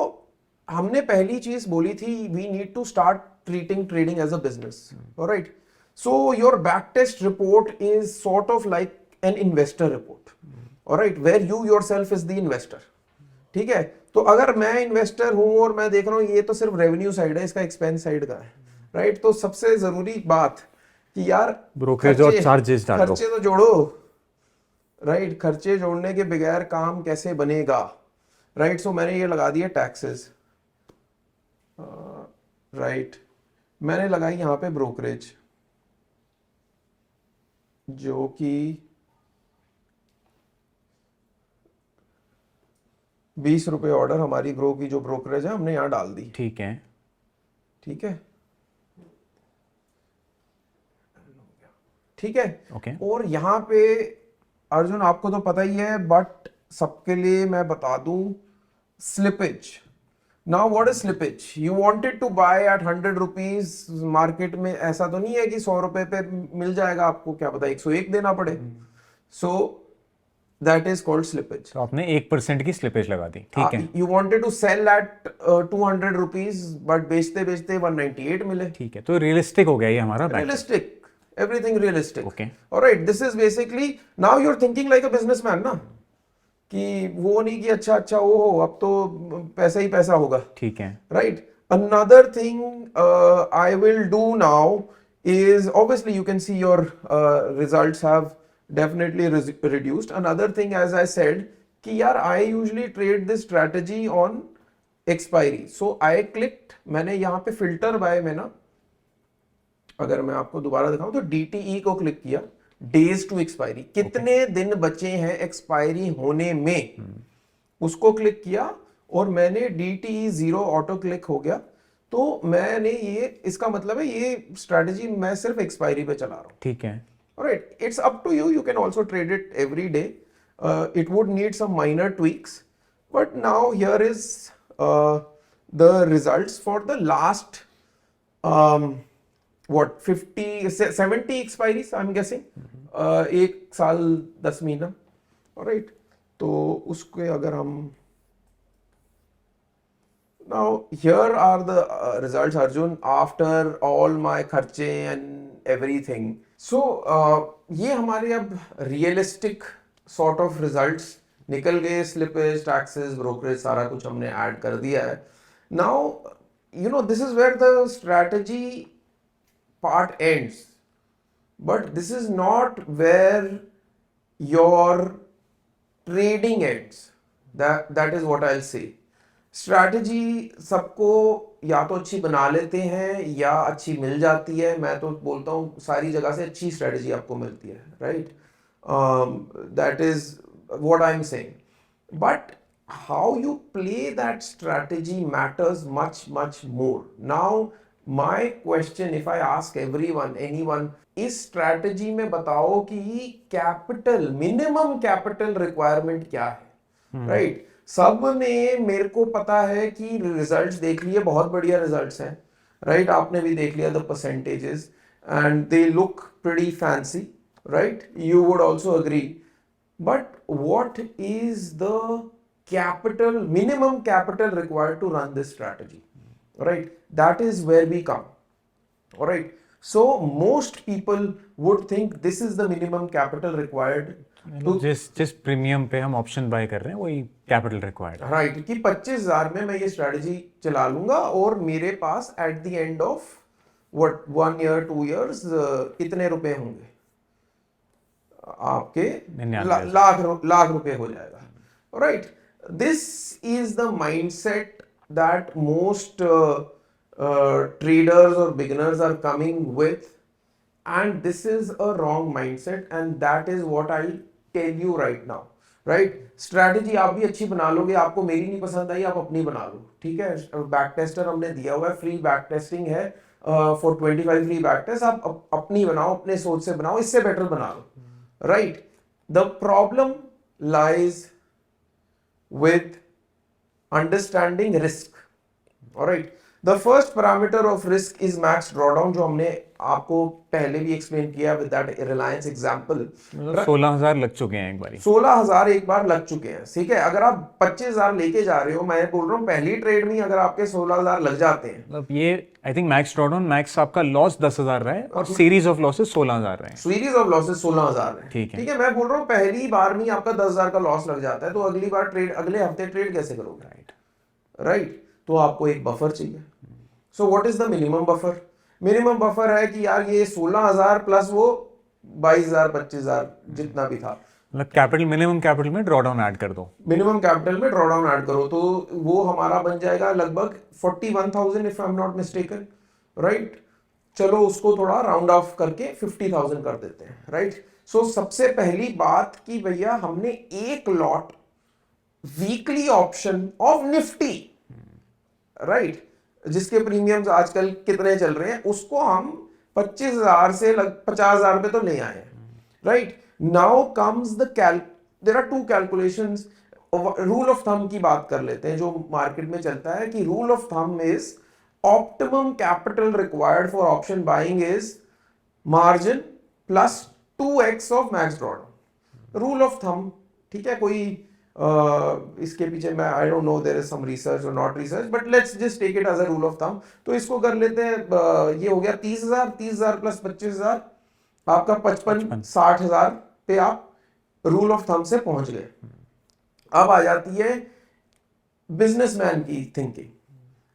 हमने पहली चीज बोली थी, we need to start treating trading as a business. Right. So your back test report is sort of like an investor report, alright, where you yourself is the investor. ठीक है। तो अगर मैं इन्वेस्टर हूं और मैं देख रहा हूं ये तो सिर्फ रेवेन्यू साइड है, इसका एक्सपेंस साइड का है, राइट। तो सबसे जरूरी बात कि यार
ब्रोकरेज और चार्जेस डालो,
खर्चे तो जोड़ो, राइट। खर्चे जोड़ने के बगैर काम कैसे बनेगा, राइट। सो मैंने ये लगा दिया टैक्सेस, राइट। मैंने लगाई यहां पे ब्रोकरेज, जो कि 20 रुपए ऑर्डर हमारी ग्रो की जो ब्रोकरेज है हमने यहां डाल दी।
ठीक है,
ठीक है, ठीक है।
ओके,
और यहां पे अर्जुन आपको तो पता ही है, बट सबके लिए मैं बता दूं, slippage. Now what is slippage? You wanted to buy at 100 rupees, market में ऐसा तो नहीं है कि 100 रुपए पे मिल जाएगा, आपको क्या पता 101 देना पड़े। So that is called slippage.
तो आपने 1% की स्लिपेज लगा दी, ठीक है,
you wanted to sell at 200 rupees, but बेचते बेचते 198 मिले।
ठीक है, तो रियलिस्टिक हो गया ये हमारा back.
Realistic, everything realistic.
Okay.
All right, this is basically now you're thinking like a businessman ना, कि वो नहीं कि अच्छा अच्छा ओ अब तो पैसा ही पैसा होगा,
ठीक है,
right? Another thing I will do now is, obviously you can see your results have definitely reduced. Another thing, as I said, कि यार I usually trade this strategy on expiry. So I clicked, मैंने यहाँ पे filter by में ना, अगर मैं आपको दोबारा दिखाऊं तो DTE को क्लिक किया, डेज टू एक्सपायरी, कितने दिन बचे हैं एक्सपायरी होने में, उसको क्लिक किया और मैंने DTE 0 ऑटो क्लिक हो गया। तो मैंने ये, इसका मतलब है ये स्ट्रैटेजी मैं सिर्फ एक्सपायरी पे चला रहा हूं।
ठीक है,
Alright, it's up to you. You can also trade it every day. It would need some minor tweaks, but now here is the results for the last what 50 70 expiries I'm guessing, एक साल 10 महीना। Alright, तो उसके अगर हम now here are the results, Arjun, after all my खर्चे and everything. So ये हमारे अब रियलिस्टिक सॉर्ट ऑफ रिजल्ट्स निकल गए, स्लिपेज, टैक्सेस, ब्रोकरेज, सारा कुछ हमने ऐड कर दिया है। Now you know this is where the strategy part ends, but this is not where your trading ends. That is what I will say. Strategy सबको या तो अच्छी बना लेते हैं या अच्छी मिल जाती है। मैं तो बोलता हूँ सारी जगह से अच्छी स्ट्रैटेजी आपको मिलती है, right. That is what I am saying, but how you play that strategy matters much much more. Now my question, if I ask everyone, anyone, इस स्ट्रैटेजी में बताओ कि कैपिटल, मिनिमम कैपिटल रिक्वायरमेंट क्या है, right. सब ने, मेरे को पता है कि रिजल्ट्स देख लिए, बहुत बढ़िया रिजल्ट्स हैं, राइट। आपने भी देख लिया the percentages and they look pretty fancy, right. You would also agree, but what is the capital, minimum capital required to run this strategy, right. That is where we come, alright. So most people would think this is the minimum capital required to,
जिस premium पे हम option buy कर रहे हैं वही capital required,
right, कि 25,000 में मैं ये स्ट्रैटेजी चला लूंगा और मेरे पास at the end of what 1 year 2 years कितने रुपए होंगे आपके, लाख रुपए हो जाएगा, right. This is the mindset that most traders or beginners are coming with, and this is a wrong mindset, and that is what I'll tell you right now, right। Strategy आप भी अच्छी बना लोगे, आपको मेरी नहीं पसंद आई, आप अपनी बना लो, ठीक है। बैक टेस्टर हमने दिया हुआ है, फ्री बैक टेस्टिंग है फॉर 25 फ्री बैक टेस्ट, आप अपनी बनाओ, अपने सोच से बनाओ, इससे बेटर बना लो, right. The problem lies with understanding risk. Alright, the first parameter of risk is max drawdown, जो हमने आपको पहले भी एक्सप्लेन किया विद दैट रिलायंस एग्जांपल।
मतलब 16,000 लग चुके हैं एक बारी।
16,000 एक बार लग चुके हैं, ठीक है। अगर आप 25,000 लेके जा रहे हो, मैं बोल रहा हूँ पहली ट्रेड में अगर आपके 16,000 लग जाते हैं,
मतलब ये I think max drawdown max आपका लॉस 10,000 रहा है और सीरीज ऑफ लॉसेस 16,000 रहे हैं।
सीरीज ऑफ लॉसेस 16,000 है,
ठीक है।
ठीक है। मैं बोल रहा हूँ पहली बार में आपका 10,000 का लॉस लग जाता है, तो अगली बार ट्रेड, अगले हफ्ते ट्रेड कैसे करोगे? राइट, तो आपको एक बफर चाहिए। So what is the minimum buffer? Minimum buffer है कि यार ये 16,000 प्लस वो 22,000 25,000 जितना भी था,
मतलब कैपिटल, मिनिमम कैपिटल में ड्रॉडाउन ऐड कर दो।
मिनिमम कैपिटल में ड्रॉडाउन ऐड करो, तो वो हमारा बन जाएगा लगभग 41,000 if I am not mistaken. Right, चलो उसको थोड़ा राउंड ऑफ करके 50,000 कर देते हैं। राइट, सो सबसे पहली बात कि भैया हमने एक lot weekly option of Nifty, right, जिसके प्रीमियम्स आजकल कितने चल रहे हैं, उसको हम 25,000 से 50,000 पे तो ले आए हैं। Right, now comes the there are two calculations. Rule of thumb की बात कर लेते हैं जो मार्केट में चलता है, कि rule of thumb is optimum capital required for option buying is margin plus 2x of max drawdown. Rule of thumb, ठीक है। कोई इसके पीछे मैं I don't know there is some research और not research, but let's just take it as a rule of thumb. तो इसको कर लेते हैं, ये हो गया 30,000 प्लस 25,000, आपका 55-60,000 पे आप रूल ऑफ थंब से पहुंच गए। अब आ जाती है बिजनेसमैन की थिंकिंग।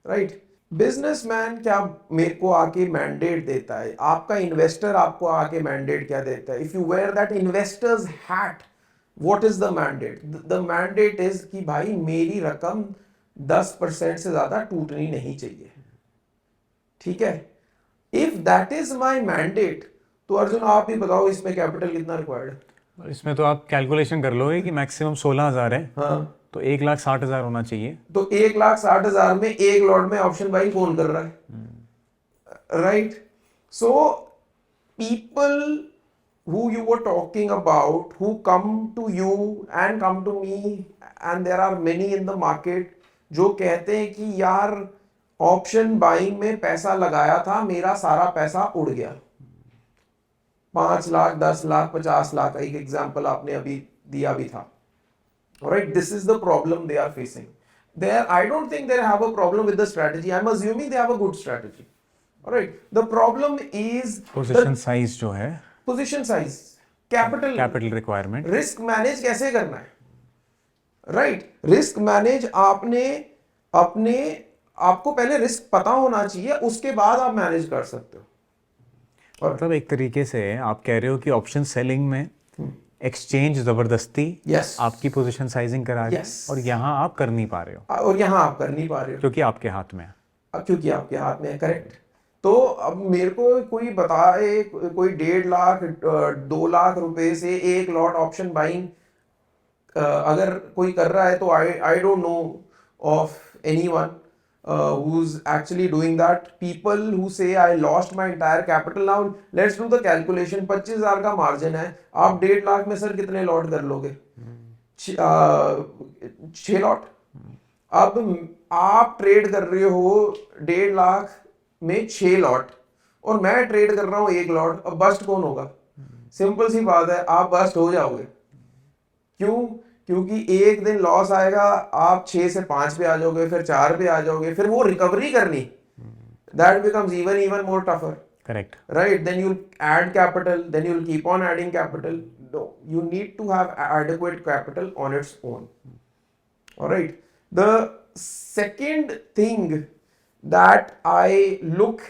राइट, बिजनेसमैन क्या मेरे को आके मैंडेट देता है, आपका इन्वेस्टर आपको आके मैंडेट क्या देता है? If you wear that investors hat, what is the mandate? The mandate is कि भाई मेरी रकम 10% से ज्यादा टूटनी नहीं चाहिए, ठीक है। If that is my mandate, तो अर्जुन आप ही बताओ इसमें कैपिटल कितना रिक्वायर्ड है?
और इसमें तो आप कैलकुलेशन कर लोगे कि मैक्सिमम 16,000 है,
हाँ,
तो 1,60,000 होना चाहिए।
तो 1,60,000 में एक लॉट में ऑप्शन बाइंग कौन कर रहा है? Right, so people who you were talking about, who come to you and come to me, and there are many in the market, जो कहते हैं कि यार ऑप्शन बाइंग में पैसा लगाया था, मेरा सारा पैसा उड़ गया, 5 लाख 10 लाख 50 लाख, एक एग्जांपल आपने अभी दिया भी था। Alright, this is the problem they are facing. I don't think they have a problem with the strategy. I'm assuming they have a good strategy. Alright, the problem is
position size जो है,
position size, capital
requirement.
Risk manage कैसे करना है? Right, risk manage आपको पहले risk पता होना चाहिए, उसके बाद आप मैनेज कर सकते हो।
मतलब एक तरीके से आप कह रहे हो कि ऑप्शन सेलिंग में एक्सचेंज जबरदस्ती
Yes.
आपकी पोजीशन साइजिंग करा रही है,
Yes.
और यहाँ आप कर नहीं पा रहे हो
और यहां आप कर नहीं पा रहे हो
क्योंकि आपके हाथ में है।
क्योंकि आपके हाथ में है। करेक्ट, तो अब मेरे को कोई बताए, कोई 1.5 लाख 2 लाख रुपए से एक लॉट ऑप्शन बाइंग अगर कोई कर रहा है, तो आई don't no of anyone who's actually doing that. People who say I lost my entire capital. Now let's do the calculation. 25,000 का मार्जिन है, आप 1.5 लाख में सर कितने लॉट कर लोगे? 6 लॉट। अब आप ट्रेड कर रहे हो 1.5 लाख में 6 लॉट, और मैं ट्रेड कर रहा हूं 1 लॉट, अब बस्ट कौन होगा? सिंपल सी बात है, आप बस्ट हो जाओगे। क्यों? क्योंकि एक दिन लॉस आएगा, आप 6 से 5 पे आ जाओगे, फिर 4 पे आ जाओगे, फिर वो रिकवरी करनी, that becomes even more tougher.
Correct,
right? Then you'll add capital, then you'll keep on adding capital. No, you need to have adequate capital on its own. All right, the second thing that I look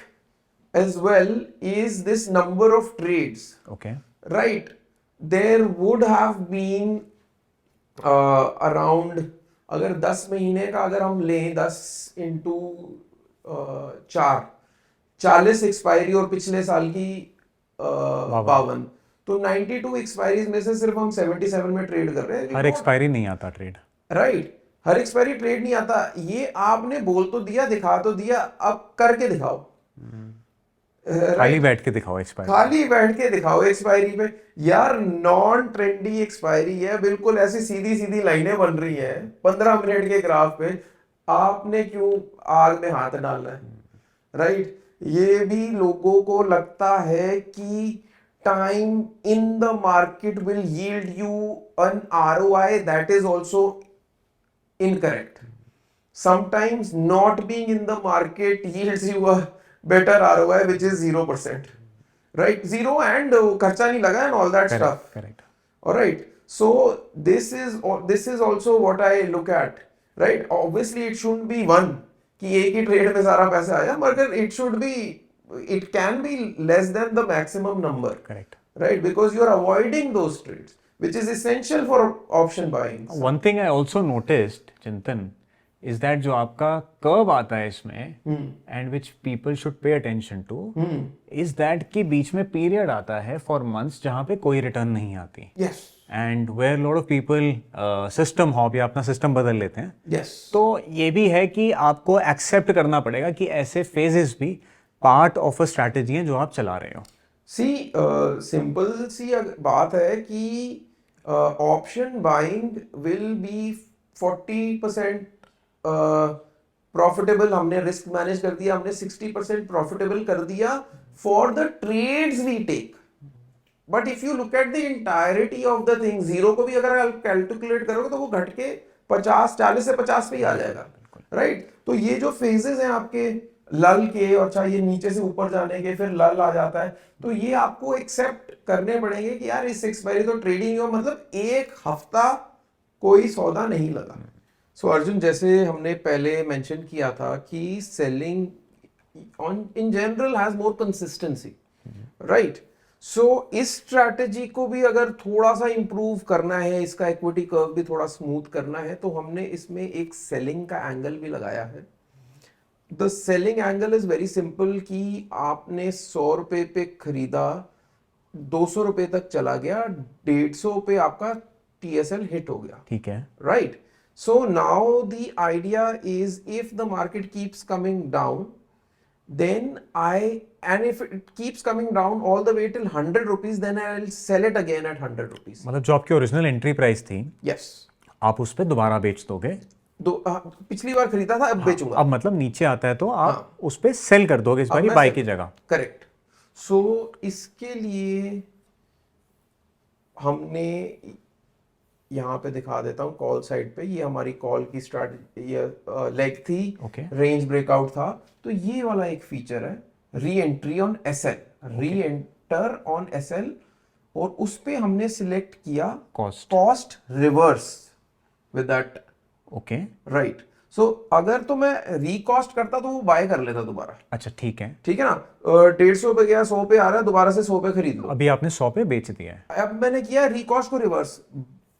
as well is this number of trades.
Okay,
Right, there would have been around, अगर 10 महीने का अगर हम लें, 10 into 4, 40 expiry और पिछले साल की 52, तो 92 एक्सपायरीज में से सिर्फ हम 77 में ट्रेड कर रहे हैं।
हर एक्सपायरी नहीं आता ट्रेड।
राइट, हर एक्सपायरी ट्रेड नहीं आता। ये आपने बोल तो दिया, दिखा तो दिया, अब करके दिखाओ।
खाली बैठ के दिखाओ एक्सपायरी,
खाली बैठ के दिखाओ एक्सपायरी पे। यार नॉन ट्रेंडी एक्सपायरी है, बिल्कुल ऐसी सीधी सीधी लाइनें बन रही हैं 15 मिनट के ग्राफ पे। आपने क्यों आग में हाथ डालना है, राइट? ये भी लोगों को लगता है कि time in the market will yield you an ROI, that is also incorrect. Sometimes not being in the market yields you a better ROI, which is 0%, right? Zero and खर्चा नहीं लगा and all that stuff.
Correct
All right. So this is also what I look at, right? Obviously it shouldn't be one कि एक ही trade में सारा पैसा आया, मगर it can be less than the maximum number,
correct
right? Because you are avoiding those trades, which is essential for option buying.
One thing I also noticed चिंतन is that जो आपका कर्व आता है इसमें and which people should pay attention two is that कि बीच में period आता है फॉर मंथ्स जहाँ पे कोई रिटर्न नहीं आती
Yes.
And where lot of people system hop या अपना सिस्टम बदल लेते हैं.
Yes.
तो ये भी है कि आपको एक्सेप्ट करना पड़ेगा कि ऐसे फेजेस भी पार्ट ऑफ अ स्ट्रैटेजी है जो आप चला रहे हो.
सी सिंपल सी बात है कि option buying will be 40% profitable. हमने रिस्क मैनेज कर दिया, हमने 60% प्रॉफिटेबल कर दिया for the trades we take. But if you look at the entirety of the thing, zero को भी अगर कैलकुलेट करोगे तो वो घट के 40 से 50 पे ही आ जाएगा, राइट? तो ये जो फेजेस हैं आपके लल के, और चाहे ये नीचे से ऊपर जाने के, फिर लल आ जाता है, तो ये आपको एक्सेप्ट करने पड़ेंगे कि यार इस एक्सपायरी तो ट्रेडिंग हो, मतलब एक हफ्ता कोई सौदा नहीं लगा. सो अर्जुन, जैसे हमने पहले मेंशन किया था कि selling in general has more consistency, right? So इस स्ट्रैटेजी को भी अगर थोड़ा सा इंप्रूव करना है, इसका इक्विटी कर्व भी थोड़ा स्मूथ करना है, तो हमने इसमें एक सेलिंग का एंगल भी लगाया है. The selling angle is very simple कि आपने 100 रुपए पे खरीदा, 200 रुपए तक चला गया, 150 पे आपका TSL हिट हो गया,
ठीक है.
right? So now the idea is if the market keeps coming down, then and if it keeps coming down all the way till 100 rupees, then I'll sell it again at 100 rupees.
मतलब जो आपकी original entry price थी
Yes.
आप उस पे दोबारा बेच दोगे.
पिछली बार खरीदा था, अब बेचूंगा.
अब मतलब नीचे आता है तो आप उस पे सेल कर दोगे इस बार बाय की जगह.
करेक्ट. सो इसके लिए हमने यहाँ पे दिखा देता हूँ कॉल साइड पे, ये हमारी कॉल की स्ट्रैटेजी, ये लेग थी, रेंज ब्रेकआउट था, तो ये वाला एक फीचर है reentry on SL, reenter on SL, और उस पे हमने सिलेक्ट किया cost reverse with that.
Okay,
right. So अगर तो मैं रिकॉस्ट करता तो वो बाय कर लेता दोबारा.
अच्छा, ठीक है.
ठीक है ना. 150 पे गया, 100 पे आ रहा है, दोबारा से 100 पे खरीद लो.
अभी आपने 100 पे बेच दिया है.
अब मैंने किया रिकॉस्ट को रिवर्स.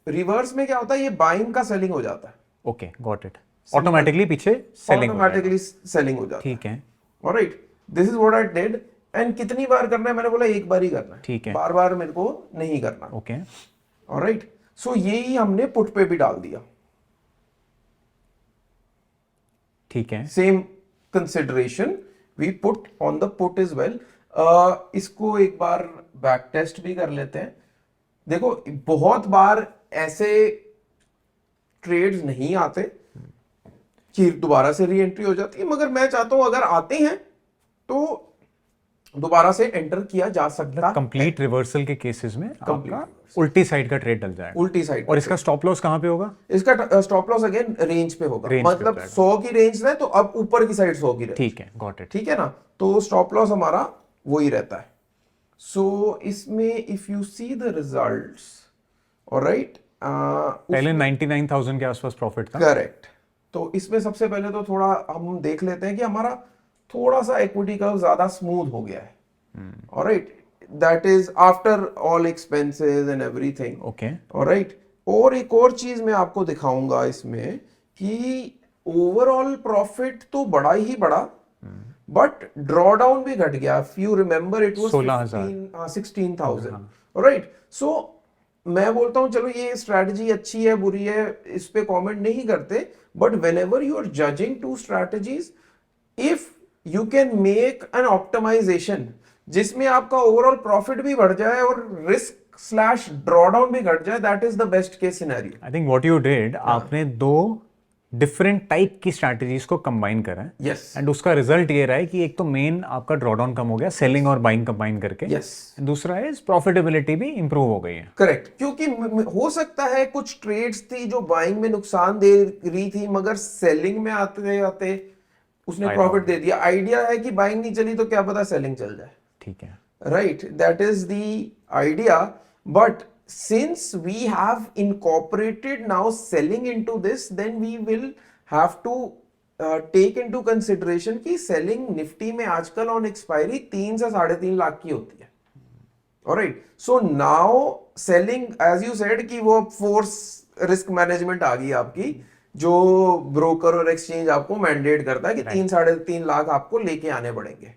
रिवर्स में क्या होता है, ये बाइंग का सेलिंग हो जाता है.
Okay, got it. ऑटोमेटिकली पीछे सेलिंग
ऑटोमेटिकली सेलिंग हो जाता है.
ठीक है.
Alright, this is what I did. And कितनी बार करना है, मैंने बोला एक बार ही करना है.
ठीक है.
बार बार मेरे को नहीं करना.
ओके.
ऑलराइट. सो यही हमने पुट पे भी डाल दिया.
ठीक है.
Same consideration we put on the put is well. इसको एक बार बैक टेस्ट भी कर लेते हैं. देखो, बहुत बार ऐसे ट्रेड्स नहीं आते कि दोबारा से री एंट्री हो जाती है, मगर मैं चाहता हूं अगर आते हैं तो दोबारा से एंटर किया जा सकता.
कंप्लीट रिवर्सल के केसेस में आपका उल्टी साइड का ट्रेड डल जाएगा.
उल्टी साइड.
और इसका स्टॉप लॉस कहां पे होगा?
इसका स्टॉप लॉस अगेन रेंज पे होगा. मतलब 100 की रेंज है तो अब ऊपर की साइड 100 की रेंज.
ठीक है, गॉट इट.
ठीक है ना. तो स्टॉप लॉस हमारा वही रहता है. सो इसमें if you see the results, alright,
पहले 99,000 के आसपास प्रॉफिट था.
करेक्ट. तो इसमें सबसे पहले तो थोड़ा हम देख लेते हैं कि हमारा थोड़ा सा इक्विटी कर्व ज्यादा स्मूथ हो गया है. Alright, that is after all expenses and everything.
Okay.
Alright. और एक और चीज मैं आपको दिखाऊंगा इसमें कि ओवरऑल प्रॉफिट तो बड़ा ही बड़ा, बट ड्रॉ डाउन भी घट गया. If you remember it was 16,000. Right. So मैं बोलता हूं चलो ये स्ट्रैटेजी अच्छी है बुरी है इस पे कमेंट नहीं करते, but whenever you are judging two strategies, if you can make an optimization जिसमें आपका ओवरऑल प्रॉफिट भी बढ़ जाए और रिस्क स्लैश ड्रॉ डाउन भी घट जाए, that is the best case scenario.
I think what you did, आपने दो डिफरेंट टाइप की स्ट्रैटेजीज को कंबाइन करा है
यस
एंड उसका रिजल्ट ये रहा है कि एक तो मेन आपका ड्रॉडाउन कम हो गया सेलिंग और बाइंग कंबाइन करके,
यस
दूसरा है प्रॉफिटेबिलिटी भी इंप्रूव हो गई है।
करेक्ट, क्योंकि हो सकता है कुछ ट्रेड्स थी जो बाइंग में नुकसान दे रही थी मगर सेलिंग में आते आते उसने
फायदा
प्रॉफिट दे दिया। आइडिया है कि बाइंग नहीं चली तो क्या पता सेलिंग चल जाए,
ठीक है।
right? That is the idea, but since we have incorporated now selling into this, then we will have to take into consideration कि selling निफ्टी में आजकल on expiry 3 से 3.5 लाख की होती है। Alright, so now selling as you said कि वो force risk management आ गई आपकी, जो ब्रोकर और एक्सचेंज आपको मैंडेट करता है कि 3-3.5 लाख आपको लेके आने पड़ेंगे।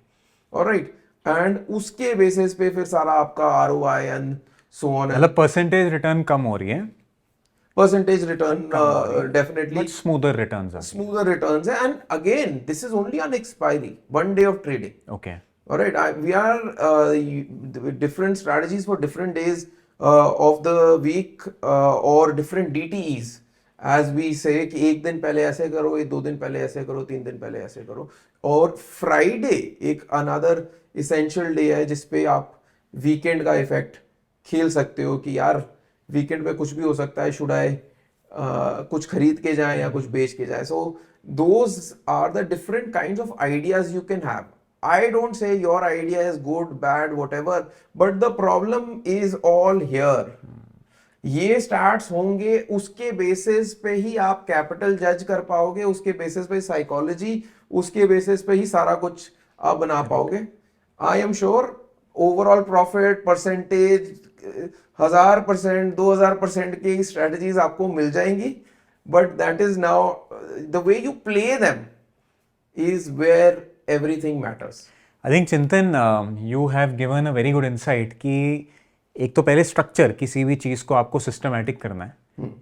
ऑलराइट, एंड उसके बेसिस पे फिर सारा आपका ROI एंड सो ऑन,
मतलब परसेंटेज रिटर्न कम हो रही है,
percentage return definitely
but smoother returns हैं।
स्मूदर रिटर्न्स है, and again this is only on expiry, 1 day of trading.
Okay,
Alright, we are different strategies for different days of the week or different DTEs. As we say कि एक दिन पहले ऐसे करो, 2 दिन पहले ऐसे करो, 3 दिन पहले ऐसे करो। और फ्राइडे एक अनदर इसेंशियल डे है जिसपे आप वीकेंड का इफेक्ट खेल सकते हो कि यार वीकेंड पे कुछ भी हो सकता है, शुड आई कुछ खरीद के जाए या कुछ बेच के जाए। So those are the different kinds of ideas you can have. I don't say your idea is good, bad, whatever, but the problem is all here. ये स्टार्ट्स होंगे, उसके बेसिस पे ही आप कैपिटल जज कर पाओगे, उसके बेसिस पे साइकोलॉजी, उसके बेसिस पे ही सारा कुछ आप बना पाओगे। I am sure overall profit percentage 1000%, 2000% की स्ट्रेटजीज आपको मिल जाएंगी, but that is now the way you play them is where everything matters.
I think Chintan you have given a very good insight कि एक तो पहले स्ट्रक्चर किसी भी चीज़ को आपको सिस्टमैटिक करना है,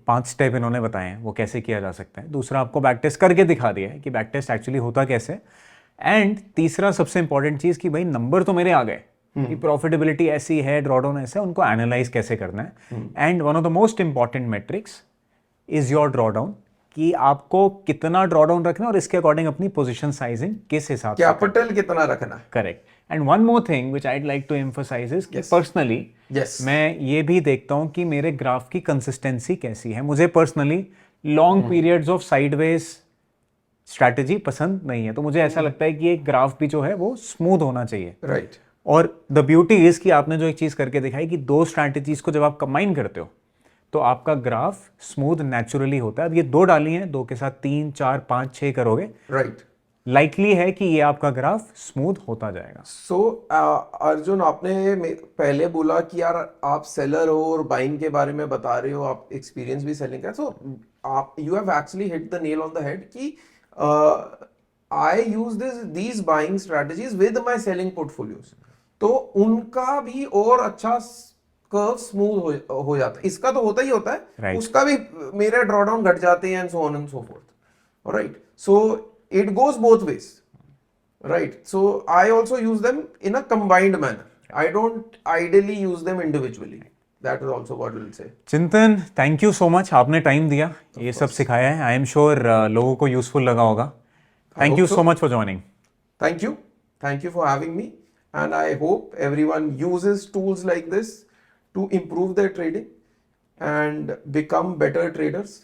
5 स्टेप इन्होंने बताए हैं वो कैसे किया जा सकता है। दूसरा आपको बैक टेस्ट करके दिखा दिया है कि बैक टेस्ट एक्चुअली होता कैसे, एंड तीसरा सबसे इंपॉर्टेंट चीज़ कि भाई नंबर तो मेरे आ गए कि प्रॉफिटेबिलिटी ऐसी है, ड्रॉडाउन ऐसा है, उनको एनालाइज कैसे करना है। And one of the most important matrix is your drawdown, कि आपको कितना ड्रॉडाउन रखना है और इसके अकॉर्डिंग अपनी पोजीशन साइजिंग किस हिसाब से,
कैपिटल कितना रखना है।
Correct. And one more thing which I'd like to emphasise is कि पर्सनली मैं ये भी देखता हूँ कि मेरे ग्राफ की कंसिस्टेंसी कैसी है। मुझे personally long periods of sideways strategy पसंद नहीं है, तो मुझे ऐसा लगता है कि एक ग्राफ भी जो है वो स्मूथ होना चाहिए।
राइट,
और द ब्यूटी इज कि आपने जो एक चीज करके दिखाई कि 2 स्ट्रैटेजीज को जब आप कंबाइन करते हो तो आपका ग्राफ स्मूथ नेचुरली होता है। अब ये 2 डाली हैं, 2 के साथ 3, 4, 5, 6 करोगे,
राइट,
लाइकली है कि ये आपका ग्राफ स्मूथ होता जाएगा।
सो अर्जुन, आपने पहले बोला कि यार आप सेलर हो और बाइंग के बारे में बता रहे हो, आप एक्सपीरियंस भी सेलिंग का, सो आप you have actually hit the nail on the head कि I use these buying strategies with my selling portfolios, तो उनका भी और अच्छा कर्व स्मूथ हो जाता है। इसका तो होता ही होता है,
Right.
उसका भी मेरे ड्रॉडाउन घट जाते हैं and so on and so fourth. Alright, so it goes both ways, right? So I also use them in a combined manner. I don't ideally use them individually. That is also what we'll say.
चिंतन, thank you so much, आपने time दिया, ये सब सिखाया है। आई am sure लोगों को useful लगा होगा। Thank you so much for joining.
Thank you for having me, and I hope everyone uses tools like this to improve their trading and become better traders.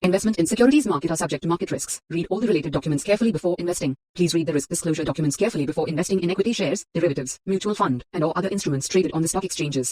Investment in securities market are subject to market risks. Read all the related documents carefully before investing. Please read the risk disclosure documents carefully before investing in equity shares, derivatives, mutual fund, and or other instruments traded on the stock exchanges.